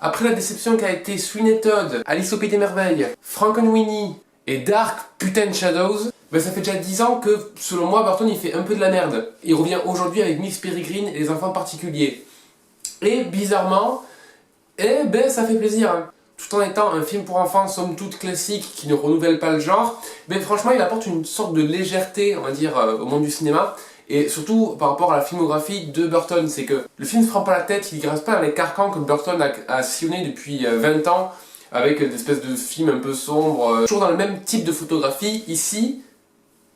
Après la déception qu'a été Sweeney Todd, Alice au Pays des Merveilles, Frankenweenie et Dark Putain Shadows, ben ça fait déjà 10 ans que, selon moi, Burton il fait un peu de la merde. Il revient aujourd'hui avec Miss Peregrine et les enfants particuliers. Et bizarrement, ça fait plaisir. Hein. Tout en étant un film pour enfants, somme toute classique, qui ne renouvelle pas le genre, mais franchement il apporte une sorte de légèreté, on va dire, au monde du cinéma. Et surtout par rapport à la filmographie de Burton, c'est que le film ne se prend pas la tête, il ne reste pas dans les carcans que Burton a sillonné depuis 20 ans, avec des espèces de films un peu sombres, toujours dans le même type de photographie. Ici,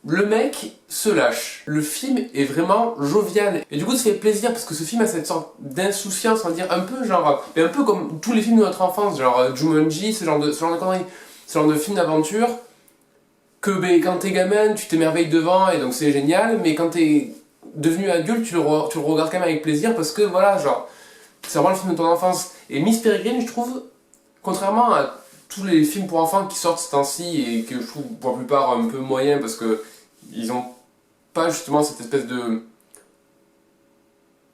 le mec se lâche. Le film est vraiment jovial. Et du coup, ça fait plaisir parce que ce film a cette sorte d'insouciance, on va dire, un peu genre... Mais un peu comme tous les films de notre enfance, genre Jumanji, ce genre de conneries. Ce genre de film d'aventure que quand t'es gamin, tu t'émerveilles devant et donc c'est génial, mais quand t'es devenu adulte, tu le regardes quand même avec plaisir parce que voilà, genre, c'est vraiment le film de ton enfance. Et Miss Peregrine, je trouve, contrairement à tous les films pour enfants qui sortent ce temps-ci et que je trouve pour la plupart un peu moyens parce que ils ont pas justement cette espèce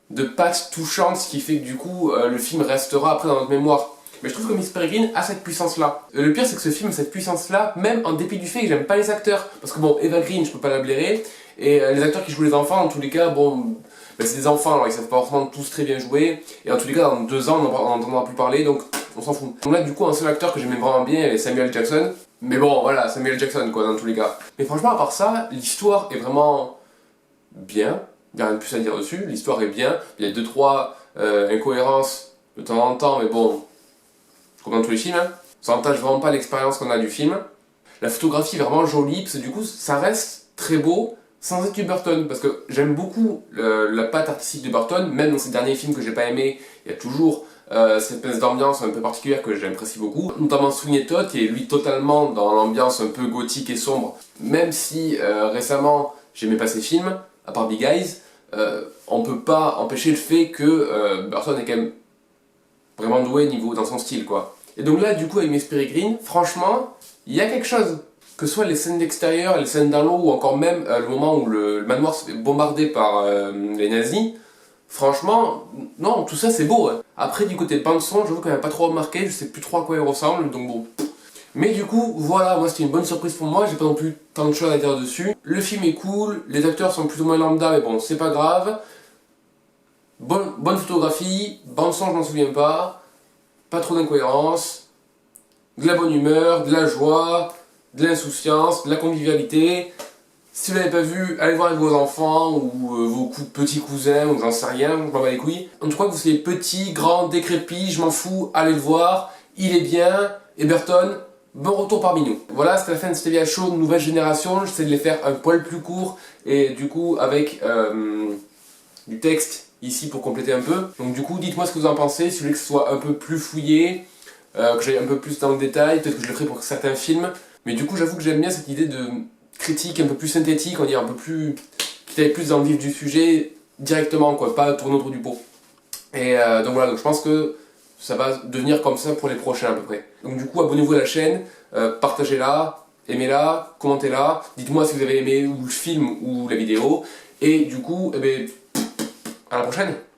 de patte touchante, ce qui fait que du coup le film restera après dans notre mémoire. Mais je trouve que Miss Peregrine a cette puissance-là. Le pire, c'est que ce film a cette puissance-là, même en dépit du fait que j'aime pas les acteurs. Parce que bon, Eva Green, je peux pas la blairer, et les acteurs qui jouent les enfants, en tous les cas, bon, c'est des enfants, alors ils savent pas forcément tous très bien jouer, et en tous les cas, dans 2 ans, on n'entendra plus parler, donc on s'en fout. Donc là, du coup, un seul acteur que j'aimais vraiment bien, est Samuel Jackson. Mais bon, voilà, Samuel Jackson, quoi, dans tous les cas. Mais franchement, à part ça, l'histoire est vraiment bien. Il n'y a rien de plus à dire dessus, l'histoire est bien. Il y a 2-3 incohérences de temps en temps, mais bon, comme dans tous les films, hein. Ça n'entache vraiment pas l'expérience qu'on a du film. La photographie est vraiment jolie, parce que du coup, ça reste très beau, sans être du Burton, parce que j'aime beaucoup la patte artistique de Burton, même dans ses derniers films que j'ai pas aimés, il y a toujours cette espèce d'ambiance un peu particulière que j'apprécie beaucoup, notamment Sweeney Todd, qui est lui totalement dans l'ambiance un peu gothique et sombre, même si récemment j'aimais pas ses films, à part Big Eyes, on peut pas empêcher le fait que Burton est quand même vraiment doué dans son style, quoi. Et donc là, du coup, avec Miss Peregrine, franchement, il y a quelque chose. Que ce soit les scènes d'extérieur, les scènes dans l'eau, ou encore même le moment où le manoir se fait bombarder par les nazis, franchement, non, tout ça c'est beau. Hein. Après, du côté bande-son, je vois qu'on n'a pas trop remarqué, je sais plus trop à quoi il ressemble, donc bon. Mais du coup, voilà, moi c'était une bonne surprise pour moi, j'ai pas non plus tant de choses à dire dessus. Le film est cool, les acteurs sont plus ou moins lambda, mais bon, c'est pas grave. Bonne photographie, bande-son, je m'en souviens pas trop d'incohérence, de la bonne humeur, de la joie, de l'insouciance, de la convivialité. Si vous l'avez pas vu, allez voir avec vos enfants ou vos petits cousins ou j'en sais rien, je m'en bats les couilles. En tout cas, que vous soyez petit, grand, décrépit, je m'en fous, allez le voir, il est bien. Et Burton, bon retour parmi nous. Voilà, c'était la fin de cette vidéo show de nouvelle génération. J'essaie de les faire un poil plus court et du coup avec du texte ici pour compléter un peu. Donc du coup, dites-moi ce que vous en pensez, si vous voulez que ce soit un peu plus fouillé, que j'aille un peu plus dans le détail, peut-être que je le ferai pour certains films. Mais du coup, j'avoue que j'aime bien cette idée de critique un peu plus synthétique, on va dire un peu plus... qui aille plus dans le vif du sujet directement, quoi, pas tourner autour du pot. Et donc voilà, donc je pense que ça va devenir comme ça pour les prochains à peu près. Donc du coup, abonnez-vous à la chaîne, partagez-la, aimez-la, commentez-la, dites-moi si vous avez aimé ou le film ou la vidéo. Et du coup, à la prochaine!